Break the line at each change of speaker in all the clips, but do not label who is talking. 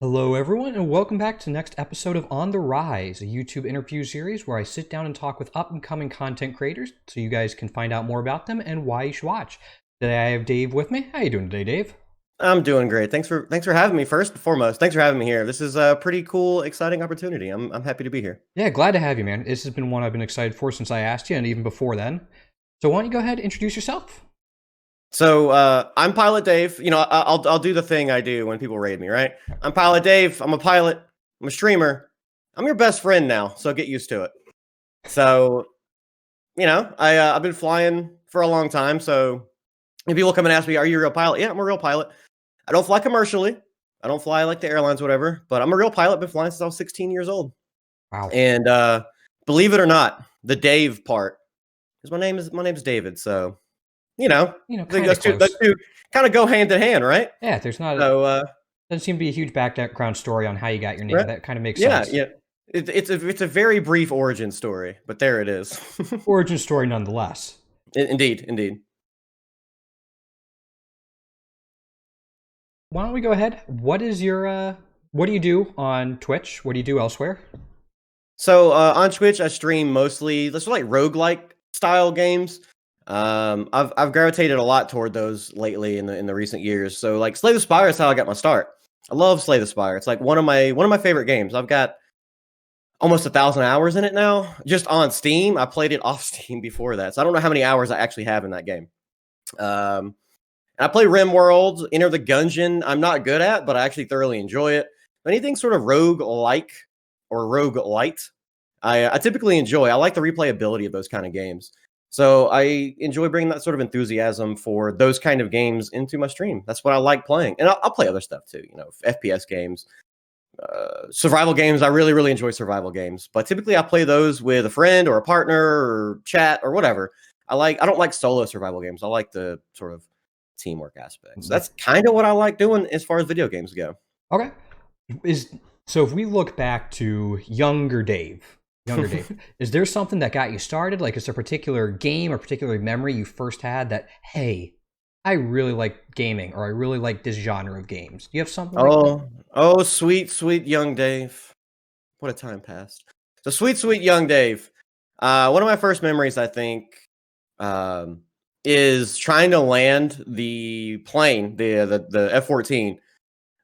Hello, everyone, and welcome back to the next episode of On the Rise, a YouTube interview series where I sit down and talk with up-and-coming content creators so you guys can find out more about them and why you should watch. Today I have Dave with me. How you doing today, Dave?
I'm doing great. Thanks for having me. First and foremost, thanks for having me here. This is a pretty cool, exciting opportunity. I'm happy to be here.
Yeah, glad to have you, man. This has been one I've been excited for since I asked you, and even before then. So why don't you go ahead and introduce yourself?
So I'm Pilot Dave. I'll do the thing I do when people raid me, right? I'm Pilot Dave. I'm a pilot. I'm a streamer. I'm your best friend now, so get used to it. So, I've been flying for a long time. So, if people come and ask me, "Are you a real pilot?" Yeah, I'm a real pilot. I don't fly commercially. I don't fly like the airlines, whatever. But I'm a real pilot. Been flying since I was 16 years old.
Wow.
And believe it or not, the Dave part, because my name's David. So, those two kind of go hand in hand, right?
Yeah, there's not
So,
doesn't seem to be a huge background story on how you got your name.
right?
That kind of makes
Yeah,
sense.
yeah. It's a very brief origin story, but there it is.
Origin story nonetheless.
Indeed.
Why don't we go ahead? What do you do on Twitch? What do you do elsewhere?
So on Twitch, I stream mostly like roguelike style games. I've gravitated a lot toward those lately in the recent years. So like Slay the Spire is how I got my start. I love Slay the Spire. It's like one of my favorite games. I've got almost 1,000 hours in it now, just on Steam. I played it off Steam before that, so I don't know how many hours I actually have in that game. And I play RIMWORLD, Enter the Gungeon. I'm not good at, but I actually thoroughly enjoy it. Anything sort of rogue-like or rogue-lite, I typically enjoy. I like the replayability of those kind of games. So I enjoy bringing that sort of enthusiasm for those kind of games into my stream. That's what I like playing. And I'll play other stuff too, FPS games, survival games. I really, really enjoy survival games. But typically I play those with a friend or a partner or chat or whatever. I don't like solo survival games. I like the sort of teamwork aspect. So that's kind of what I like doing as far as video games go.
Okay. So if we look back to younger Dave, is there something that got you started? Like, is there a particular game or particular memory you first had that, hey, I really like gaming, or I really like this genre of games? Do you have something like that?
Oh, sweet young Dave. What a time passed. So sweet young Dave. One of my first memories, I think, is trying to land the plane, the F-14,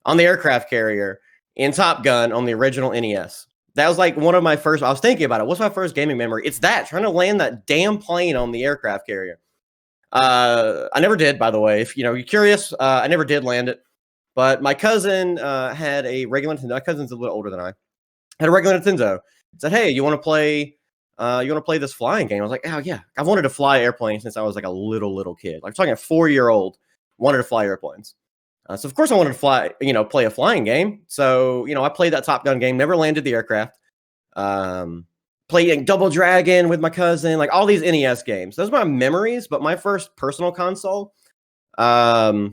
on the aircraft carrier in Top Gun on the original NES. That was like one of my first. I was thinking about it. What's my first gaming memory? It's that, trying to land that damn plane on the aircraft carrier. I never did, by the way. If you're curious, I never did land it. But my cousin had a regular Nintendo. My cousin's a little older than I. Had a regular Nintendo. Said, "Hey, you want to play? This flying game?" I was like, "Oh yeah." I've wanted to fly airplanes since I was like a little kid. Like talking a 4-year-old wanted to fly airplanes. So of course I wanted to play a flying game. So I played that Top Gun game. Never landed the aircraft. Playing Double Dragon with my cousin. Like all these NES games. Those are my memories. But my first personal console, my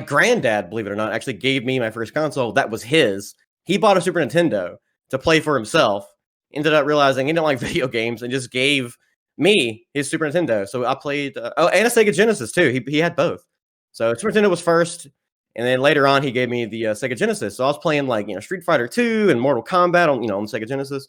granddad, believe it or not, actually gave me my first console. That was his. He bought a Super Nintendo to play for himself. Ended up realizing he didn't like video games and just gave me his Super Nintendo. So I played, and a Sega Genesis too. He had both. So Super Nintendo was first, and then later on he gave me the Sega Genesis. So I was playing like Street Fighter 2 and Mortal Kombat on on Sega Genesis.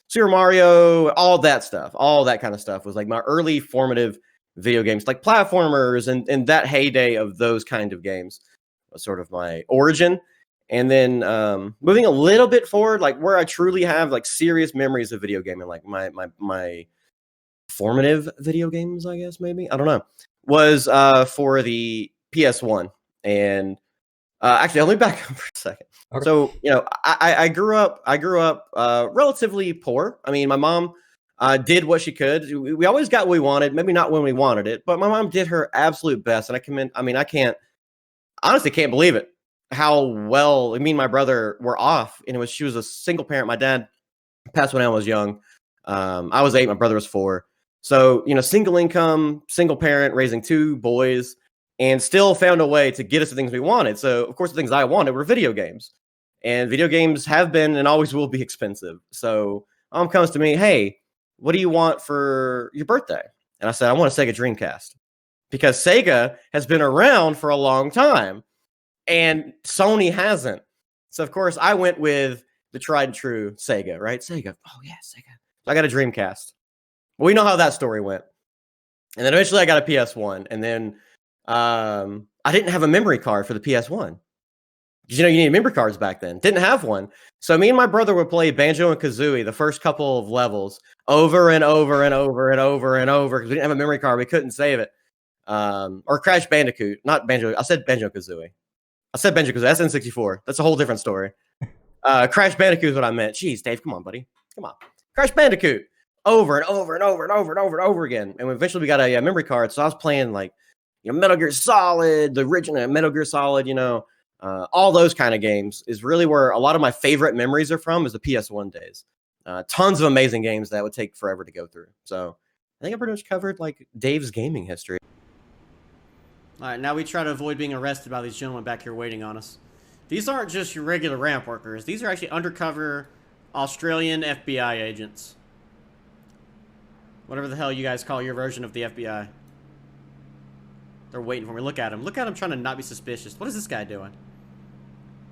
Super Mario, all that stuff, all that kind of stuff was like my early formative video games, like platformers and that heyday of those kind of games was sort of my origin. And then moving a little bit forward, like where I truly have like serious memories of video gaming, like my formative video games, I guess maybe, I don't know, was for the PS1. And actually, let me back up for a second.
Okay.
So I grew up relatively poor. I mean, my mom did what she could. We always got what we wanted, maybe not when we wanted it, but my mom did her absolute best. And I honestly can't believe it, how well me and my brother were off. And she was a single parent. My dad passed when I was young. I was 8, my brother was 4. So, single income, single parent, raising 2 boys, and still found a way to get us the things we wanted. So, of course, the things I wanted were video games. And video games have been and always will be expensive. So, mom comes to me, "Hey, what do you want for your birthday?" And I said, "I want a Sega Dreamcast." Because Sega has been around for a long time. and Sony hasn't. So of course I went with the tried and true Sega, right? Sega. Oh yeah, Sega. So I got a Dreamcast. Well, we know how that story went. And then eventually I got a PS1. And then I didn't have a memory card for the PS1. Because, you know, you needed memory cards back then. Didn't have one. So me and my brother would play Banjo and Kazooie, the first couple of levels, over and over and over and over and over, because we didn't have a memory card. We couldn't save it. Or Crash Bandicoot. Not Banjo. I said Banjo Kazooie. I said Banjo Kazooie. That's N64. That's a whole different story. Crash Bandicoot is what I meant. Jeez, Dave, come on, buddy. Come on. Crash Bandicoot. Over and over and over and over and over and over again. And eventually we got a memory card. So I was playing like, you know, Metal Gear Solid, the original Metal Gear Solid, you know, all those kind of games is really where a lot of my favorite memories are from, is the PS1 days. Tons of amazing games that would take forever to go through. So I think I pretty much covered like Dave's gaming history.
All right, now we try to avoid being arrested by these gentlemen back here waiting on us. These aren't just your regular ramp workers. These are actually undercover Australian FBI agents. Whatever the hell you guys call your version of the FBI. They're waiting for me. Look at him. Look at him trying to not be suspicious. What is this guy doing?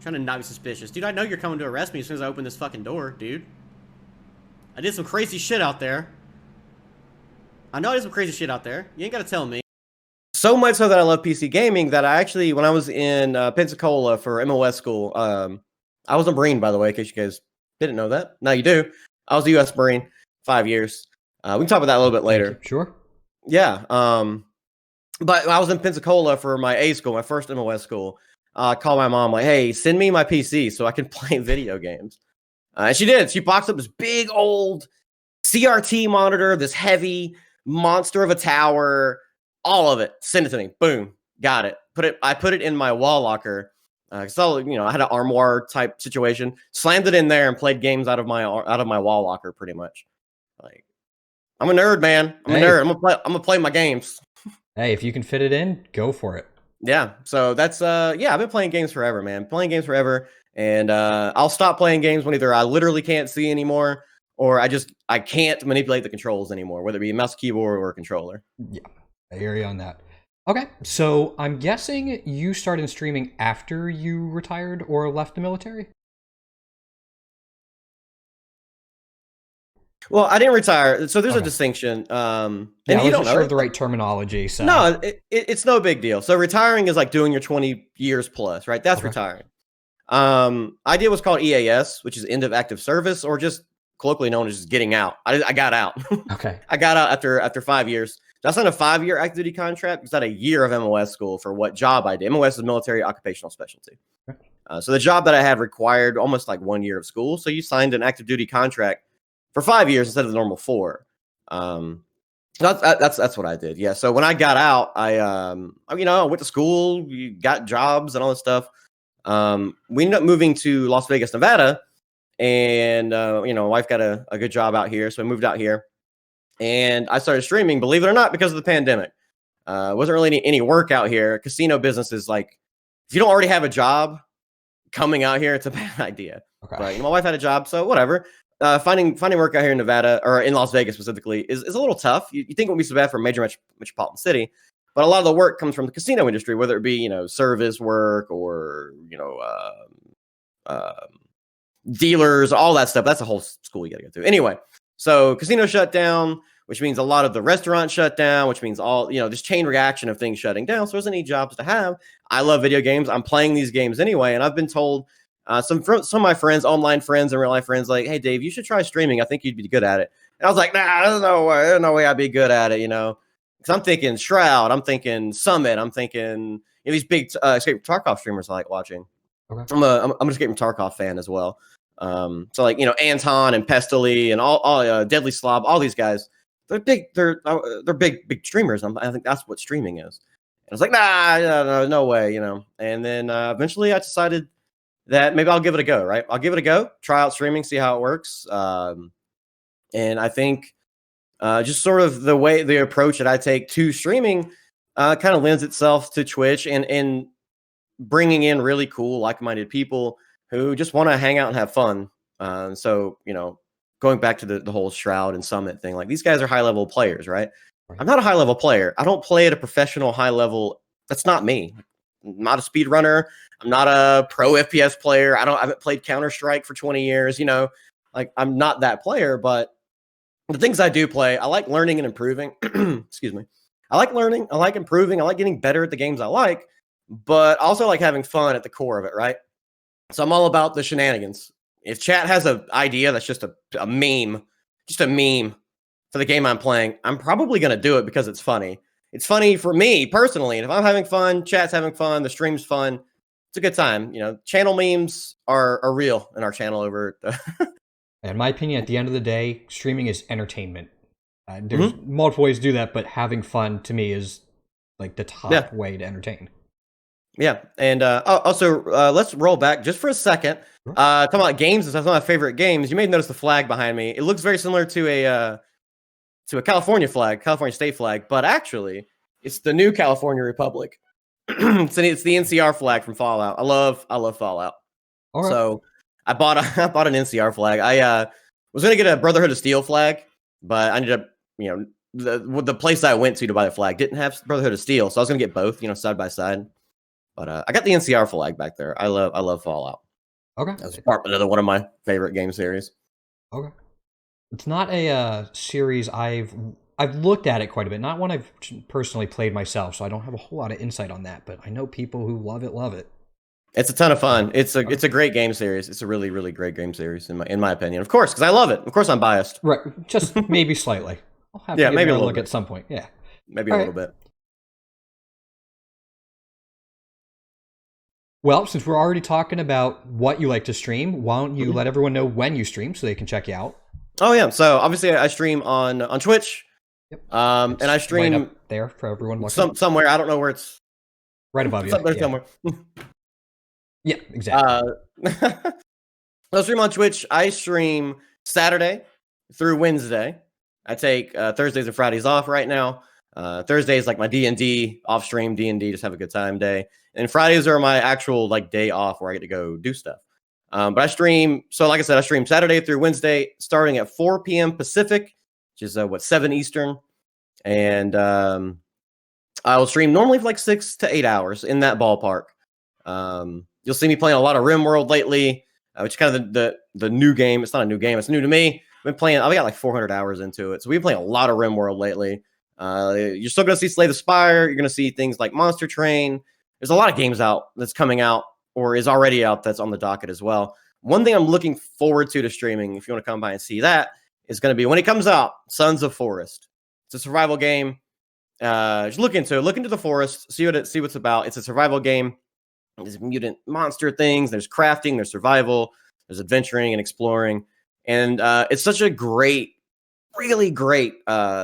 Trying to not be suspicious. Dude, I know you're coming to arrest me as soon as I open this fucking door, dude. I did some crazy shit out there. I know I did some crazy shit out there. You ain't gotta tell me.
So much so that I love PC gaming that I actually, when I was in Pensacola for MOS school, I was a Marine, by the way, in case you guys didn't know that. Now you do. I was a U.S. Marine, 5 years. We can talk about that a little bit later.
Sure.
Yeah. But I was in Pensacola for my A school, my first MOS school. I called my mom, like, hey, send me my PC so I can play video games. And she did. She boxed up this big old CRT monitor, this heavy monster of a tower, all of it. Send it to me. Boom. Got it. I put it in my wall locker. So, you know, I had an armoire type situation. Slammed it in there and played games out of my wall locker, pretty much. Like, I'm a nerd, man. I'm a nerd. I'm gonna play my games.
Hey, if you can fit it in, go for it.
Yeah. So that's yeah, I've been playing games forever, man. Playing games forever. And I'll stop playing games when either I literally can't see anymore or I can't manipulate the controls anymore, whether it be a mouse, keyboard, or a controller.
Yeah, I hear you on that. Okay, so I'm guessing you started streaming after you retired or left the military?
Well, I didn't retire, so there's a
Okay.
distinction. And
Yeah, I
you
wasn't
don't know
sure
it.
of the right terminology. So
No, it's no big deal. So retiring is like doing your 20 years plus, right? That's
Okay.
retiring. I did what's called EAS, which is end of active service, or just colloquially known as just getting out. I got out.
Okay.
I got out after 5 years. That's not a 5-year active duty contract. It's not a year of MOS school for what job I did. MOS is military occupational specialty.
Okay.
So the job that I had required almost like 1 year of school. So you signed an active duty contract for 5 years instead of the normal 4. That's what I did. Yeah. So when I got out, I went to school, got jobs and all this stuff. We ended up moving to Las Vegas, Nevada, and my wife got a good job out here, so I moved out here, and I started streaming. Believe it or not, because of the pandemic, wasn't really any work out here. Casino business is like, if you don't already have a job coming out here, it's a bad idea.
Okay.
But my wife had a job, so whatever. Finding work out here in Nevada, or in Las Vegas specifically, is a little tough. You think it would be so bad for a major metropolitan city, but a lot of the work comes from the casino industry, whether it be service work or dealers, all that stuff. That's a whole school you got to go through. Anyway, so casino shut down, which means a lot of the restaurants shut down, which means all this chain reaction of things shutting down. So there's any jobs to have. I love video games. I'm playing these games anyway, and I've been told. Some of my friends, online friends and real life friends, like, hey, Dave, you should try streaming. I think you'd be good at it. And I was like, nah, there's no way I'd be good at it, Because I'm thinking Shroud, I'm thinking Summit, I'm thinking these big Escape from Tarkov streamers I like watching.
Okay.
I'm an Escape from Tarkov fan as well. So like Anton and Pestily and all Deadly Slob, all these guys, they're big. They're big streamers. I think that's what streaming is. And I was like, nah, no way, And then eventually I decided that maybe I'll give it a go, right? I'll give it a go, try out streaming, see how it works. And I think just sort of the approach that I take to streaming kind of lends itself to Twitch and bringing in really cool, like-minded people who just want to hang out and have fun. So, going back to the whole Shroud and Summit thing, like these guys are high-level players, right? I'm not a high-level player. I don't play at a professional high level. That's not me. not a speedrunner. I'm not a pro FPS player. I haven't played Counter-Strike for 20 years, you know, like I'm not that player, but the things I do play, I like learning and improving. Excuse me. I like learning, I like improving, I like getting better at the games I like, but also like having fun at the core of it, right? So I'm all about the shenanigans. If chat has an idea that's just a meme, for the game I'm playing, I'm probably going to do it because it's funny. It's funny for me personally. And if I'm having fun, chat's having fun, the stream's fun, it's a good time. You know, channel memes are real in our channel over.
In my opinion, at the end of the day, streaming is entertainment. There's multiple ways to do that, but having fun to me is like the top way to entertain.
Yeah, and also let's roll back just for a second. Talking about games and stuff, some of my favorite games. You may notice the flag behind me. It looks very similar to a California flag, California state flag, but actually, it's the new California Republic. It's the NCR flag from Fallout. I love Fallout.
Right.
So I bought an NCR flag. I was gonna get a Brotherhood of Steel flag, but I ended up, you know, the place I went to buy the flag didn't have Brotherhood of Steel, so I was gonna get both, you know, side by side. But I got the NCR flag back there. I love Fallout.
Okay,
that's another one of my favorite game series.
Okay, it's not a series I've looked at it quite a bit. Not one I've personally played myself, so I don't have a whole lot of insight on that. But I know people who love it. It's
a ton of fun. It's a great game series. It's a really, really great game series in my opinion. Of course, because I love it. Of course, I'm biased.
Right, just maybe slightly. I'll have to
maybe a
look at some point. Yeah,
maybe a little bit.
Well, since we're already talking about what you like to stream, why don't you let everyone know when you stream so they can check you out?
Oh yeah, so obviously I stream on Twitch. Yep. And I stream
right up there for everyone.
Somewhere, I don't know where it's.
Right above you.
Somewhere.
Yeah, exactly.
I stream on Twitch. I stream Saturday through Wednesday. I take Thursdays and Fridays off right now. Thursdays like my D&D off stream, D&D, just have a good time day. And Fridays are my actual like day off where I get to go do stuff. But I stream, so like I said, I stream Saturday through Wednesday starting at 4 p.m. Pacific, which is 7 Eastern. And I will stream normally for like 6 to 8 hours in that ballpark. You'll see me playing a lot of RIMWORLD lately, which is kind of the new game. It's not a new game, it's new to me. I've got like 400 hours into it. So we've been playing a lot of RIMWORLD lately. You're still going to see Slay the Spire. You're going to see things like Monster Train. There's a lot of games out that's coming out or is already out that's on the docket as well. One thing I'm looking forward to streaming, if you want to come by and see that, is going to be when it comes out, Sons of Forest. It's a survival game. Just look into the forest, see what it's about. It's a survival game. There's mutant monster things. There's crafting. There's survival. There's adventuring and exploring. And it's such a really great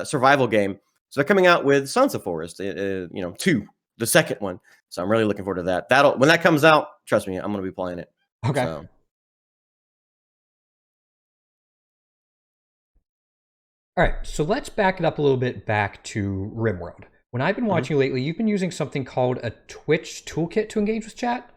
survival game. So they're coming out with Sons of Forest, 2, the second one. So I'm really looking forward to that. When that comes out, trust me, I'm going to be playing it.
Okay.
So.
All right, so let's back it up a little bit back to RIMWORLD. When I've been watching lately, you've been using something called a Twitch Toolkit to engage with chat?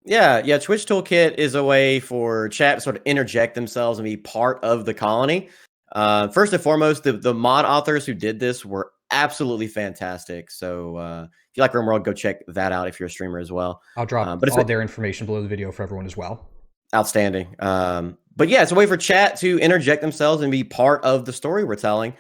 Yeah. Twitch Toolkit is a way for chat to sort of interject themselves and be part of the colony. First and foremost, the mod authors who did this were absolutely fantastic. So if you like RIMWORLD, go check that out if you're a streamer as well.
I'll drop all their information below the video for everyone as well.
Outstanding. But yeah, it's a way for chat to interject themselves and be part of the story we're telling.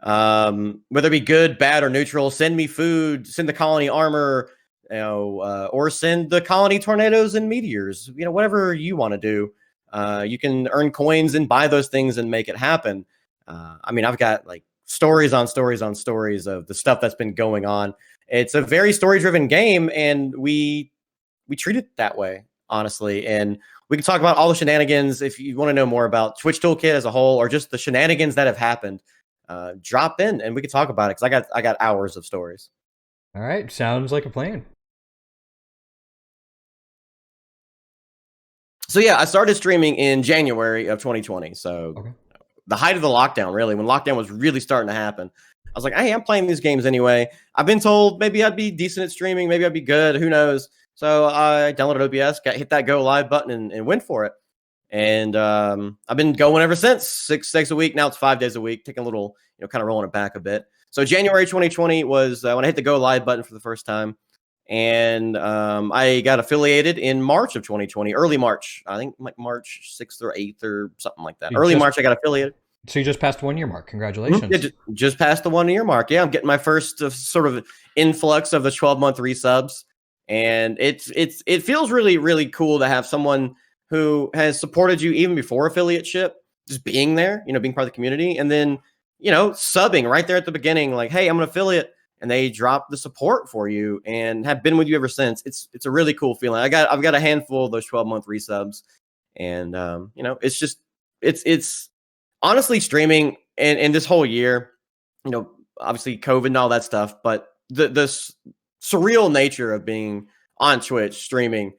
Whether it be good, bad, or neutral, send me food, send the colony armor, or send the colony tornadoes and meteors, whatever you want to do. You can earn coins and buy those things and make it happen. I've got like stories on stories on stories of the stuff that's been going on. It's a very story-driven game, and we treat it that way, honestly. And we can talk about all the shenanigans if you want to know more about Twitch Toolkit as a whole, or just the shenanigans that have happened. Drop in and we can talk about it because I got hours of stories.
All right, sounds like a plan.
So yeah, I started streaming in January of 2020. So the height of the lockdown, really, when lockdown was really starting to happen. I was like, hey, I'm playing these games anyway. I've been told maybe I'd be decent at streaming, maybe I'd be good, who knows. So I downloaded OBS, hit that go live button and went for it. And I've been going ever since, 6 days a week. Now it's 5 days a week, taking a little, kind of rolling it back a bit. So January 2020 was when I hit the go live button for the first time. And I got affiliated in March of 2020, early March. I think like March 6th or 8th or something like that. Early March, I got affiliated.
So you just passed the 1 year mark.
Yeah,
Congratulations.
just past the 1 year mark. Yeah, I'm getting my first sort of influx of the 12-month resubs, and it feels really, really cool to have someone who has supported you even before affiliateship, just being there, being part of the community, and then subbing right there at the beginning, like, hey, I'm an affiliate, and they drop the support for you and have been with you ever since. It's a really cool feeling. I've got a handful of those 12-month resubs, and it's just it's honestly streaming and this whole year, obviously COVID and all that stuff, but the surreal nature of being on Twitch streaming,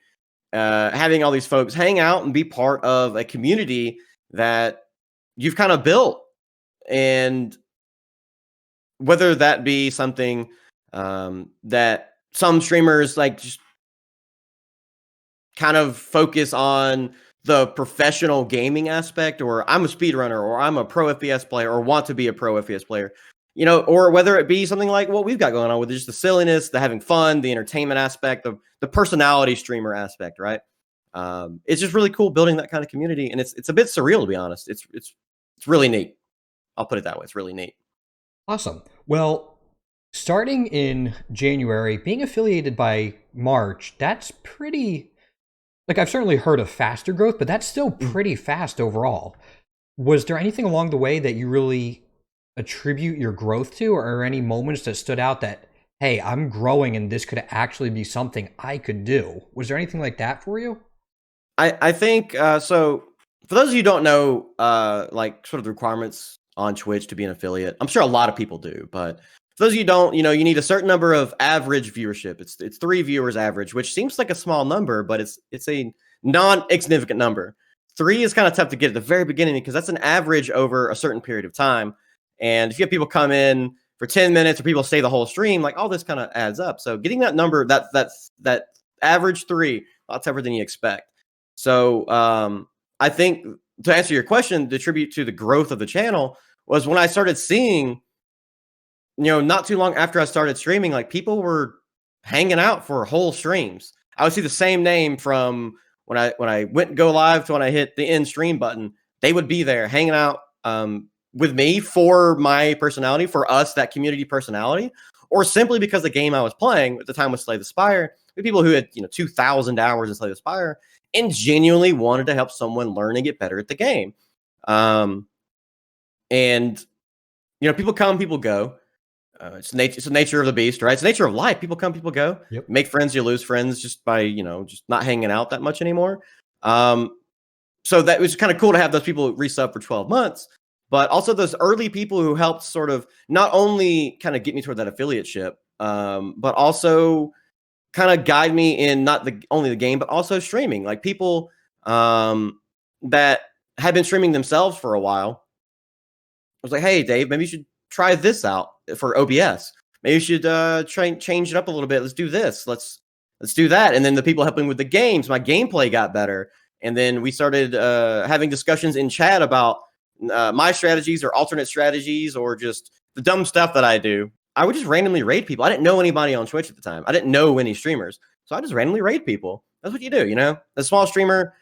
having all these folks hang out and be part of a community that you've kind of built, and whether that be something that some streamers like just kind of focus on the professional gaming aspect, or I'm a speedrunner, or I'm a pro FPS player, or want to be a pro FPS player, or whether it be something like what we've got going on with just the silliness, the having fun, the entertainment aspect, the personality streamer aspect, right? It's just really cool building that kind of community, and it's a bit surreal, to be honest. It's really neat. I'll put it that way. It's really neat.
Awesome. Well, starting in January, being affiliated by March, that's pretty. Like, I've certainly heard of faster growth, but that's still pretty fast overall. Was there anything along the way that you really attribute your growth to, or any moments that stood out that, hey, I'm growing and this could actually be something I could do? Was there anything like that for you?
I think so. For those of you who don't know, like sort of the requirements on Twitch to be an affiliate, I'm sure a lot of people do, but for those of you who don't, you need a certain number of average viewership. It's 3 viewers average, which seems like a small number, but it's a non-insignificant number. 3 is kind of tough to get at the very beginning because that's an average over a certain period of time. And if you have people come in for 10 minutes or people stay the whole stream, like all this kind of adds up. So getting that number, that average 3, a lot tougher than you expect. So I think to answer your question, the tribute to the growth of the channel was when I started seeing, not too long after I started streaming, like people were hanging out for whole streams. I would see the same name from when I went and go live to when I hit the end stream button. They would be there hanging out with me for my personality, for us, that community personality, or simply because the game I was playing at the time was Slay the Spire. People who had 2,000 hours in Slay the Spire and genuinely wanted to help someone learn and get better at the game. And people come, people go. It's the nature of the beast, right? It's the nature of life. People come, people go.
Yep.
Make friends, you lose friends just by just not hanging out that much anymore. So that was kind of cool to have those people resub for 12 months, but also those early people who helped sort of not only kind of get me toward that affiliateship, but also kind of guide me in not only the game, but also streaming. Like people that had been streaming themselves for a while. I was like, hey, Dave, maybe you should try this out for OBS. Maybe you should change it up a little bit. Let's do this. Let's do that. And then the people helping with the games, my gameplay got better. And then we started having discussions in chat about my strategies or alternate strategies or just the dumb stuff that I do. I would just randomly raid people. I didn't know anybody on Twitch at the time. I didn't know any streamers. So I just randomly raid people. That's what you do, As a small streamer,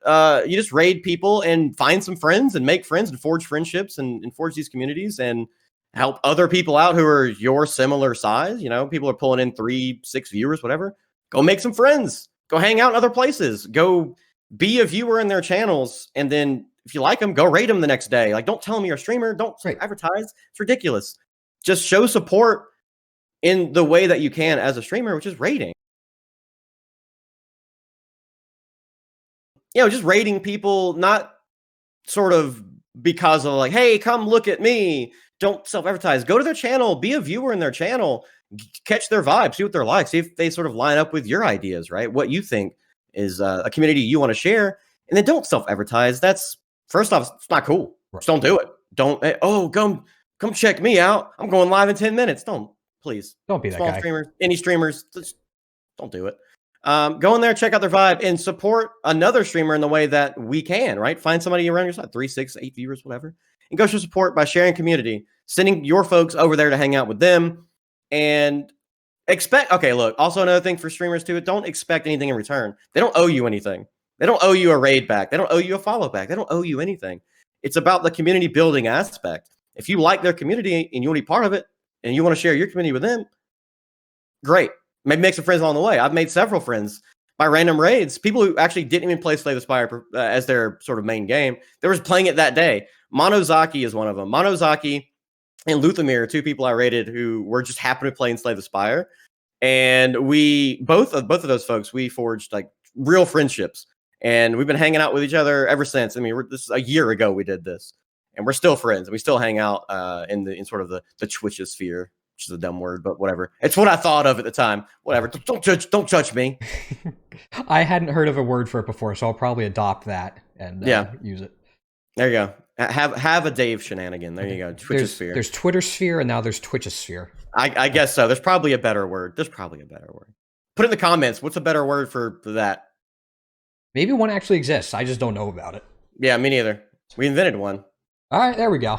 you just raid people and find some friends and make friends and forge friendships and forge these communities and help other people out who are your similar size. People are pulling in 3, 6 viewers, whatever. Go make some friends. Go hang out in other places. Go be a viewer in their channels. And then if you like them, go raid them the next day. Like, don't tell them you're a streamer. Don't advertise. It's ridiculous. Just show support in the way that you can as a streamer, which is raiding. Just raiding people, not sort of because of like, hey, come look at me. Don't self-advertise. Go to their channel. Be a viewer in their channel. Catch their vibe. See what they're like. See if they sort of line up with your ideas, right? What you think is a community you want to share. And then don't self-advertise. That's, first off, it's not cool. Right. Just don't do it. Don't, come check me out. I'm going live in 10 minutes. Please.
Don't be that guy.
Streamers, any streamers, just don't do it. Go in there, check out their vibe, and support another streamer in the way that we can, right? Find somebody around your side, 3, 6, 8 viewers, whatever, and go show support by sharing community, sending your folks over there to hang out with them. And Okay, look, also another thing for streamers too, don't expect anything in return. They don't owe you anything. They don't owe you a raid back. They don't owe you a follow back. They don't owe you anything. It's about the community building aspect. If you like their community and you want to be part of it and you want to share your community with them, great. Maybe make some friends along the way. I've made several friends by random raids. People who actually didn't even play Slay the Spire as their sort of main game. They were playing it that day. Monozaki is one of them. Monozaki and Luthamir are two people I raided who were just happened to play in Slay the Spire. And we both of those folks, we forged like real friendships. And we've been hanging out with each other ever since. I mean, this is a year ago we did this. And we're still friends. We still hang out in sort of the Twitch sphere, which is a dumb word, but whatever. It's what I thought of at the time. Whatever. Don't judge me.
I hadn't heard of a word for it before, so I'll probably adopt that and use it.
There you go. Have a Dave shenanigan. There you go. Twitchosphere.
There's Twitter sphere and now there's Twitchosphere.
I guess so. There's probably a better word. Put it in the comments. What's a better word for that?
Maybe one actually exists. I just don't know about it.
Yeah, me neither. We invented one.
All right, there we go.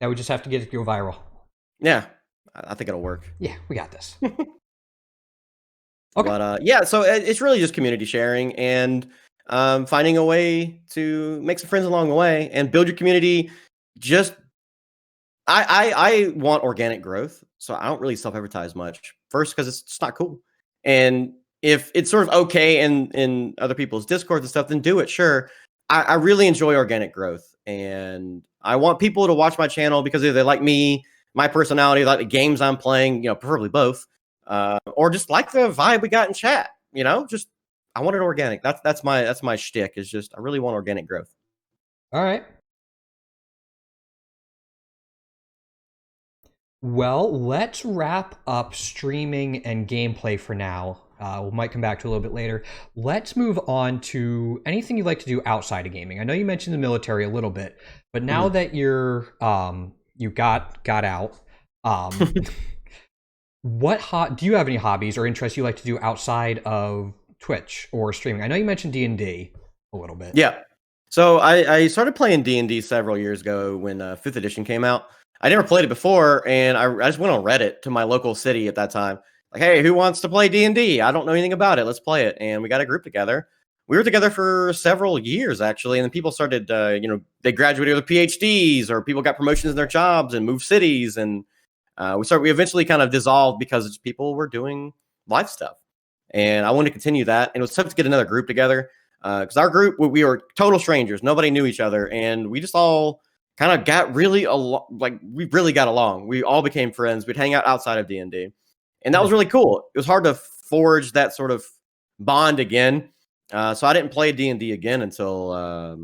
Now we just have to get it to go viral.
Yeah, I think it'll work.
Yeah, we got this.
Okay. But yeah, so it's really just community sharing and finding a way to make some friends along the way and build your community. I want organic growth, so I don't really self-advertise much. First, because it's just not cool. And if it's sort of okay in other people's discords and stuff, then do it, sure. I really enjoy organic growth. And I want people to watch my channel because either they like me, my personality, like the games I'm playing, preferably both, or just like the vibe we got in chat, just I want it organic. That's my shtick is just, I really want organic growth.
All right. Well, let's wrap up streaming and gameplay for now. We might come back to a little bit later. Let's move on to anything you'd like to do outside of gaming. I know you mentioned the military a little bit, but now that you're you got out, do you have any hobbies or interests you like to do outside of Twitch or streaming? I know you mentioned D&D a little bit.
Yeah. So I started playing D&D several years ago when 5th edition came out. I never played it before, and I just went on Reddit to my local city at that time. Like, hey, who wants to play D&D? I don't know anything about it. Let's play it. And we got a group together. We were together for several years, actually. And then people started, they graduated with PhDs or people got promotions in their jobs and moved cities. And we eventually kind of dissolved because people were doing life stuff. And I wanted to continue that. And it was tough to get another group together because our group, we were total strangers. Nobody knew each other. And we just all kind of got really we really got along. We all became friends. We'd hang out outside of D&D. And that was really cool. It was hard to forge that sort of bond again. So I didn't play D&D again until a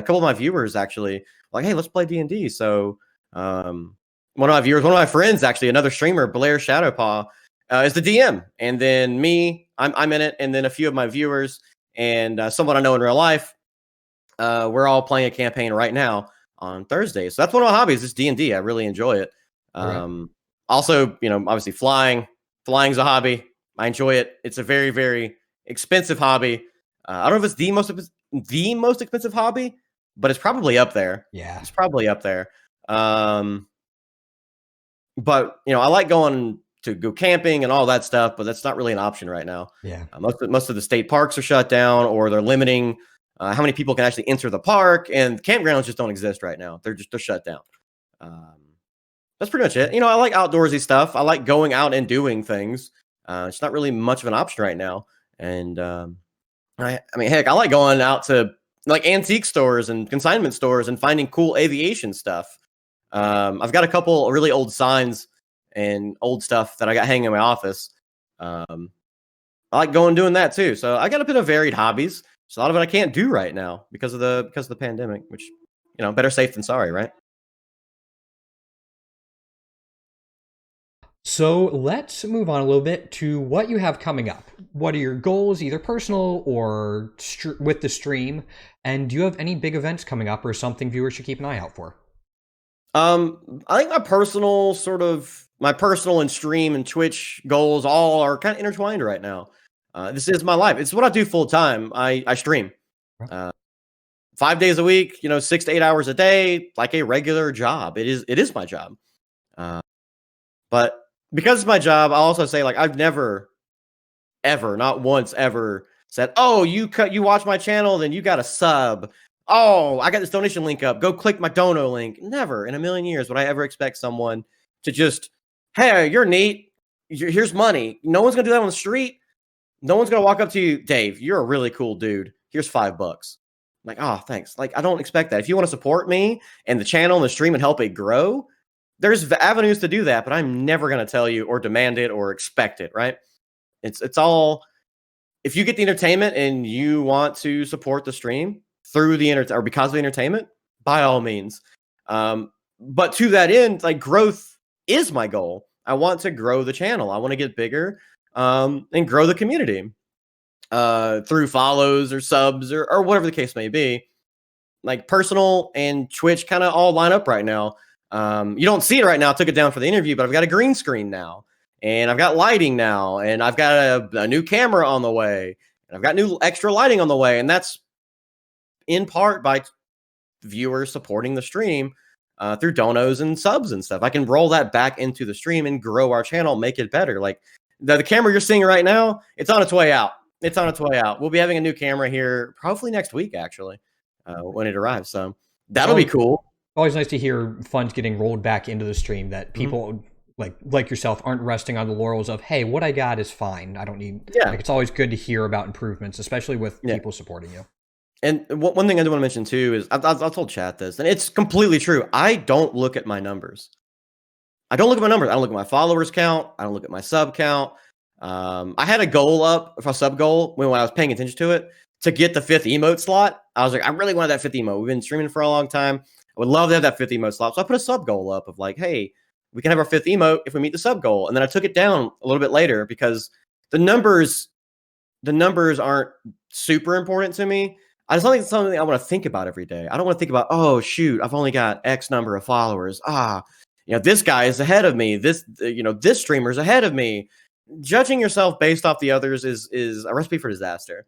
couple of my viewers actually like, hey, let's play D&D. So one of my friends, actually, another streamer, Blair Shadowpaw, is the DM. And then me, I'm in it. And then a few of my viewers and someone I know in real life, we're all playing a campaign right now on Thursday. So that's one of my hobbies is D&D. I really enjoy it. Also, obviously flying's a hobby. I enjoy it. It's a very, very expensive hobby. I don't know if it's the most expensive hobby, but it's probably up there.
Yeah,
it's probably up there. But I like going to go camping and all that stuff, but that's not really an option right now.
Yeah,
most of the state parks are shut down, or they're limiting how many people can actually enter the park, and campgrounds just don't exist right now. They're shut down. That's pretty much it. I like outdoorsy stuff. I like going out and doing things. It's not really much of an option right now. And I mean, heck, I like going out to like antique stores and consignment stores and finding cool aviation stuff. I've got a couple really old signs and old stuff that I got hanging in my office. I like going and doing that too. So I got a bit of varied hobbies. So a lot of it I can't do right now because of the pandemic, which, better safe than sorry, right?
So let's move on a little bit to what you have coming up. What are your goals, either personal or with the stream? And do you have any big events coming up or something viewers should keep an eye out for?
I think my personal and stream and Twitch goals all are kind of intertwined right now. This is my life. It's what I do full time. I stream 5 days a week, 6 to 8 hours a day, like a regular job. It is my job. But because it's my job, I'll also say like I've never, ever, not once ever said, "Oh, you watch my channel, then you got a sub. Oh, I got this donation link up. Go click my dono link." Never in a million years would I ever expect someone to just, "Hey, you're neat. Here's money." No one's gonna do that on the street. No one's gonna walk up to you, "Dave, you're a really cool dude. Here's $5." Like, oh, thanks. Like, I don't expect that. If you want to support me and the channel and the stream and help it grow, there's avenues to do that, but I'm never gonna tell you or demand it or expect it, right? It's all, if you get the entertainment and you want to support the stream through the or because of the entertainment, by all means. But to that end, like, growth is my goal. I want to grow the channel. I want to get bigger, and grow the community through follows or subs or whatever the case may be. Like, personal and Twitch kind of all line up right now. You don't see it right now. I took it down for the interview, but I've got a green screen now, and I've got lighting now, and I've got a new camera on the way, and I've got new extra lighting on the way, and that's in part by viewers supporting the stream through donos and subs and stuff. I can roll that back into the stream and grow our channel, make it better. Like, the camera you're seeing right now, it's on its way out. It's on its way out. We'll be having a new camera here probably next week, actually, when it arrives. So that'll be cool.
Always nice to hear funds getting rolled back into the stream, that people like yourself aren't resting on the laurels of, hey, what I got is fine. I don't need.
Yeah.
Like, it's always good to hear about improvements, especially with people supporting you.
And one thing I do want to mention too is I'll told chat this, and it's completely true. I don't look at my numbers. I don't look at my followers count. I don't look at my sub count. I had a goal up for a sub goal when I was paying attention to it to get the 5th emote slot. I was like, I really wanted that 5th emote. We've been streaming for a long time. I would love to have that 5th emote slot. So I put a sub goal up of like, hey, we can have our 5th emote if we meet the sub goal. And then I took it down a little bit later because the numbers aren't super important to me. I just don't think it's something I want to think about every day. I don't want to think about, oh shoot, I've only got X number of followers. This guy is ahead of me. This streamer's ahead of me. Judging yourself based off the others is a recipe for disaster.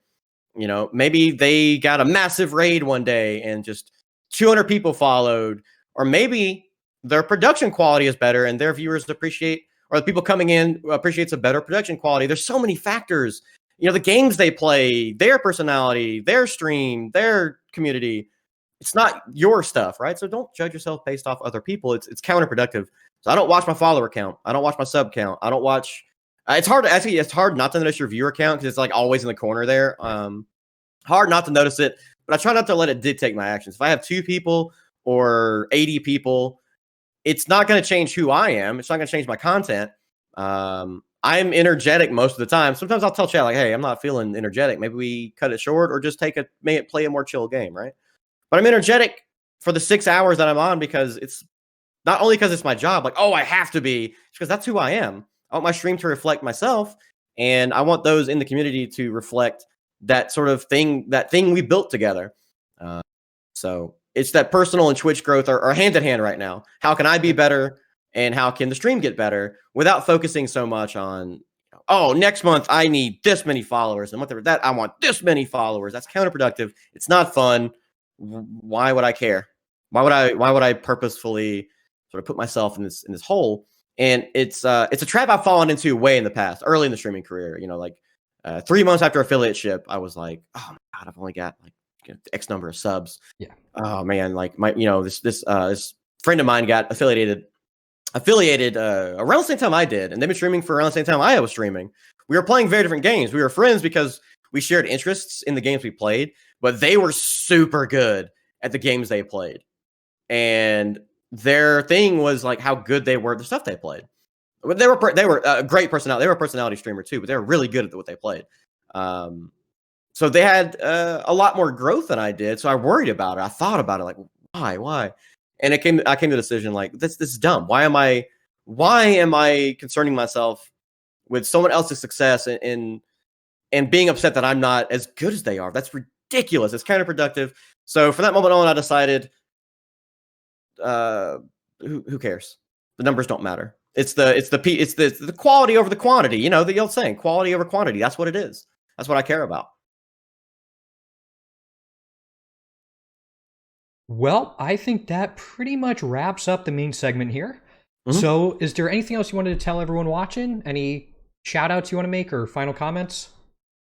Maybe they got a massive raid one day and just 200 people followed, or maybe their production quality is better and their viewers appreciate, or the people coming in appreciates a better production quality. There's so many factors. The games they play, their personality, their stream, their community. It's not your stuff, right? So don't judge yourself based off other people. It's counterproductive. So I don't watch my follower count. I don't watch my sub count. I don't watch. It's hard not to notice your viewer count because it's like always in the corner there. Hard not to notice it, but I try not to let it dictate my actions. If I have 2 people or 80 people, it's not going to change who I am. It's not going to change my content. I'm energetic most of the time. Sometimes I'll tell chat like, hey, I'm not feeling energetic. Maybe we cut it short or just play a more chill game, right? But I'm energetic for the 6 hours that I'm on because it's not only because it's my job, like, oh, I have to be. It's because that's who I am. I want my stream to reflect myself, and I want those in the community to reflect that sort of thing, that thing we built together. So it's that personal and Twitch growth are hand in hand right now. How can I be better? And how can the stream get better without focusing so much on, oh, next month I need this many followers, and whatever that I want this many followers. That's counterproductive. It's not fun. Why would I care? Why would I purposefully sort of put myself in this hole? And it's a trap I've fallen into way in the past, early in the streaming career. 3 months after affiliate ship, I was like, oh my god, I've only got like X number of subs.
Yeah.
Oh man, like this friend of mine got affiliated around the same time I did, and they've been streaming for around the same time I was streaming. We were playing very different games. We were friends because we shared interests in the games we played, but they were super good at the games they played. And their thing was like how good they were at the stuff they played. They were a great personality. They were a personality streamer too, but they were really good at what they played. So they had a lot more growth than I did. So I worried about it. I thought about it, like, why? And I came to the decision like, this is dumb. Why am I concerning myself with someone else's success and being upset that I'm not as good as they are? That's ridiculous. It's counterproductive. So from that moment on, I decided, who cares? The numbers don't matter. It's the quality over the quantity. The old saying, quality over quantity. That's what it is. That's what I care about.
Well, I think that pretty much wraps up the main segment here. So, is there anything else you wanted to tell everyone watching? Any shout outs you want to make or final comments?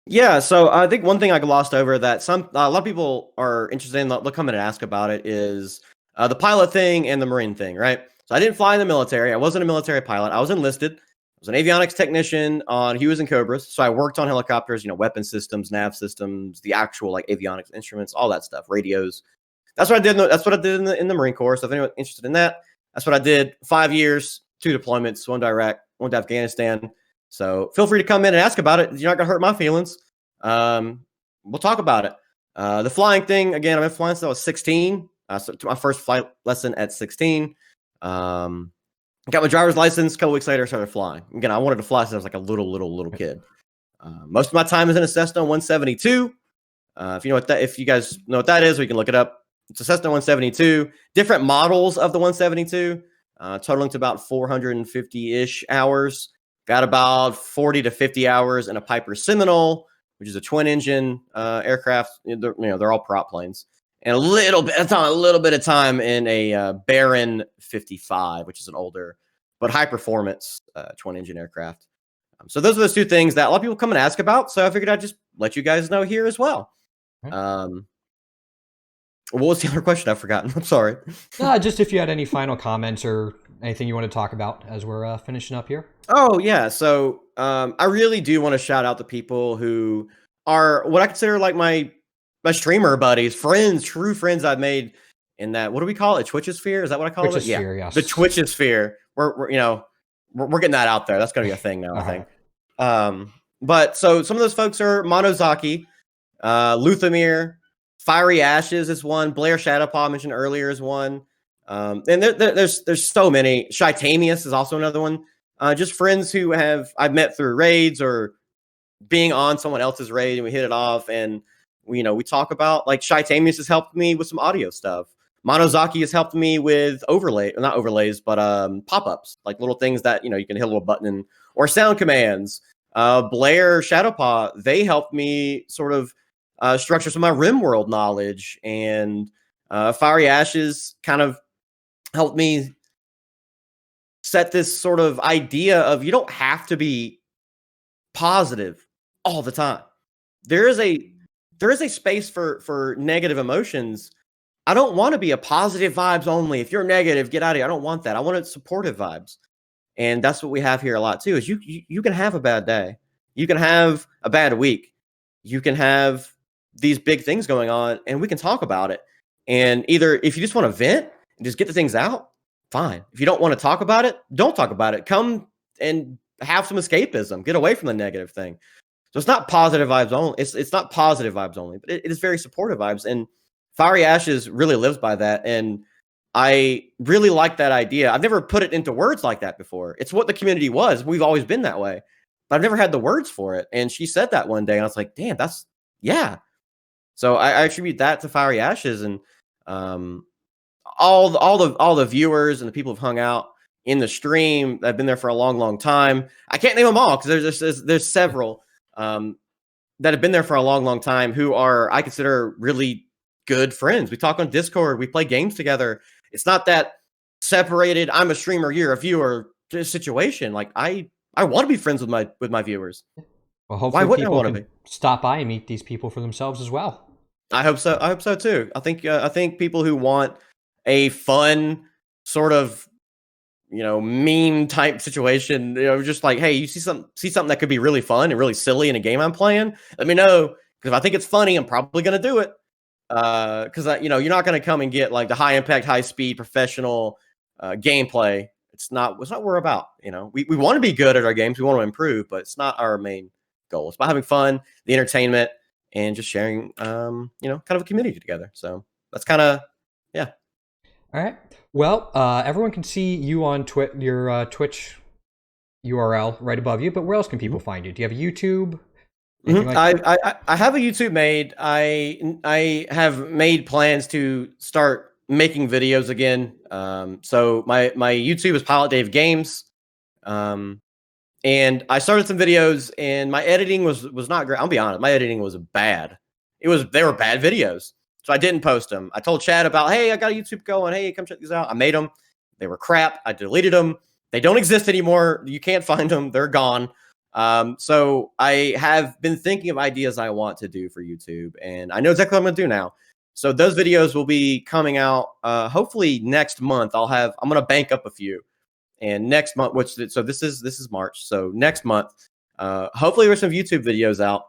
Yeah, so I think one thing I glossed over that a lot of people are interested in, they'll come in and ask about it, is the pilot thing and the Marine thing, right? So I didn't fly in the military. I wasn't a military pilot. I was enlisted. I was an avionics technician on Hughes and Cobras. So I worked on helicopters, weapon systems, nav systems, the actual like avionics instruments, all that stuff, radios. That's what I did. That's what I did in the Marine Corps. So if anyone's interested in that, that's what I did. 5 years, 2 deployments, 1 to Iraq, 1 to Afghanistan. So feel free to come in and ask about it. You're not gonna hurt my feelings. We'll talk about it. The flying thing, again, I've been flying since I was 16. So to my first flight lesson at 16. Got my driver's license. A couple weeks later, I started flying. Again, I wanted to fly since I was like a little kid. Most of my time is in a Cessna 172. If you guys know what that is, we can look it up. It's a Cessna 172. Different models of the 172, totaling to about 450-ish hours. Got about 40 to 50 hours in a Piper Seminole, which is a twin-engine aircraft. They're all prop planes, and a little bit of time in a Baron 55, which is an older but high-performance twin-engine aircraft. So those are those 2 things that a lot of people come and ask about. So I figured I'd just let you guys know here as well. What was the other question? I've forgotten. I'm sorry.
Just if you had any final comments or anything you want to talk about as we're finishing up here.
Oh, yeah. So I really do want to shout out the people who are what I consider like my streamer buddies, friends, true friends I've made in that. What do we call it? Twitchosphere? Is that what I call it?
Yeah. Yes.
The Twitchosphere. We're getting that out there. That's going to be a thing now, I think. But so some of those folks are Monozaki, Luthamir, Fiery Ashes is one. Blair Shadowpaw mentioned earlier is one. And there's so many. Shitamius is also another one. Just friends who I've met through raids or being on someone else's raid, and we hit it off, and we talk about, like, Shitamius has helped me with some audio stuff. Monozaki has helped me with not overlays, but pop-ups, like little things that you can hit a little button or sound commands. Blair Shadowpaw, they helped me sort of structure some of my RIMWORLD knowledge, and Fiery Ashes kind of helped me set this sort of idea of you don't have to be positive all the time. There is a space for negative emotions. I don't want to be a positive vibes only. If you're negative, get out of here. I don't want that. I want supportive vibes. And that's what we have here a lot too, is you can have a bad day. You can have a bad week. You can have these big things going on, and we can talk about it. And either if you just want to vent and just get the things out, fine. If you don't want to talk about it, don't talk about it. Come and have some escapism. Get away from the negative thing. So it's not positive vibes only. It's not positive vibes only, but it is very supportive vibes. And Fiery Ashes really lives by that. And I really like that idea. I've never put it into words like that before. It's what the community was. We've always been that way, but I've never had the words for it. And she said that one day, and I was like, damn, yeah. So I attribute that to Fiery Ashes, and all the viewers and the people who've hung out in the stream that have been there for a long time. I can't name them all because there's several that have been there for a long time who I consider really good friends. We talk on Discord. We play games together. It's not that separated, I'm a streamer, you're a viewer situation. Like I want to be friends with my viewers.
Well, hopefully people can stop by and meet these people for themselves as well.
I hope so. I hope so too. I think people who want a fun sort of meme type situation, just like, hey, you see something that could be really fun and really silly in a game I'm playing, let me know, because if I think it's funny, I'm probably gonna do it. Because you're not gonna come and get like the high impact, high speed, professional gameplay. It's not what we're about. We want to be good at our games. We want to improve, but it's not our main goal. It's about having fun, the entertainment, and just sharing, kind of a community together. So that's kind of, yeah.
All right. Well, everyone can see you on your Twitch URL right above you, but where else can people find you? Do you have a YouTube?
I have a YouTube made. I have made plans to start making videos again. So my YouTube is Pilot Dave Games. And I started some videos, and my editing was not great. I'll be honest, my editing was bad. They were bad videos. So I didn't post them. I told Chad about, hey, I got a YouTube going. Hey, come check these out. I made them. They were crap. I deleted them. They don't exist anymore. You can't find them. They're gone. So I have been thinking of ideas I want to do for YouTube, and I know exactly what I'm going to do now. So those videos will be coming out hopefully next month. I'm going to bank up a few, and next month, so this is March. So next month, hopefully there's some YouTube videos out.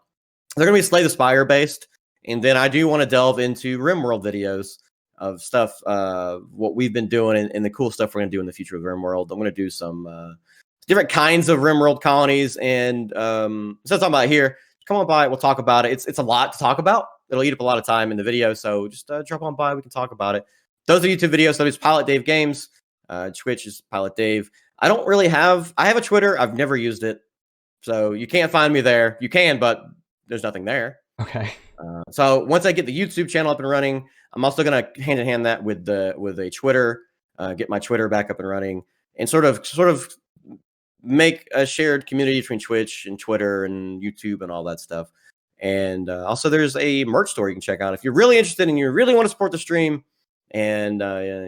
They're going to be Slay the Spire based, and then I do want to delve into RimWorld videos of stuff, what we've been doing and the cool stuff we're going to do in the future with RimWorld. I'm going to do some different kinds of RimWorld colonies, and so that's all about here. Come on by, we'll talk about it. It's a lot to talk about. It'll eat up a lot of time in the video, so just drop on by. We can talk about it. Those are YouTube videos. So it's Pilot Dave Games. Twitch is Pilot Dave. I have a Twitter. I've never used it, so you can't find me there. You can, but there's nothing there.
Okay.
So once I get the YouTube channel up and running, I'm also going to hand in hand that with a Twitter, get my Twitter back up and running, and sort of make a shared community between Twitch and Twitter and YouTube and all that stuff. And also there's a merch store you can check out if you're really interested and you really want to support the stream. And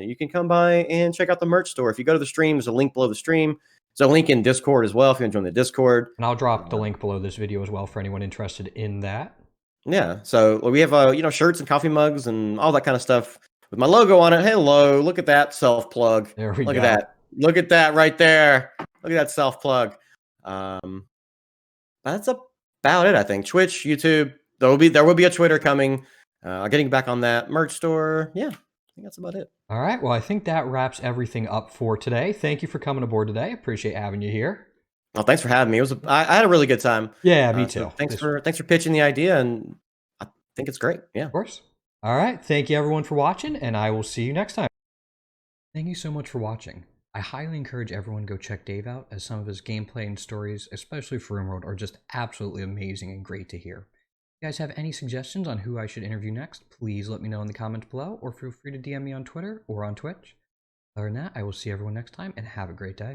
you can come by and check out the merch store. If you go to the stream, there's a link below the stream. There's a link in Discord as well if you want to join the Discord.
And I'll drop the link below this video as well for anyone interested in that.
Yeah, so we have shirts and coffee mugs and all that kind of stuff with my logo on it. Hello, look at that self plug.
There we go.
Look at that. Look at that right there. Look at that self plug. That's about it, I think. Twitch, YouTube. There will be a Twitter coming. Getting back on that merch store. Yeah, I think that's about it.
All right. Well, I think that wraps everything up for today. Thank you for coming aboard today. Appreciate having you here.
Well, thanks for having me. I had a really good time.
Yeah, me too.
So thanks for pitching the idea, and I think it's great. Yeah.
Of course. All right. Thank you everyone for watching, and I will see you next time. Thank you so much for watching. I highly encourage everyone to go check Dave out, as some of his gameplay and stories, especially for RimWorld, are just absolutely amazing and great to hear. If you guys have any suggestions on who I should interview next, please let me know in the comments below, or feel free to DM me on Twitter or on Twitch. Other than that, I will see everyone next time, and have a great day.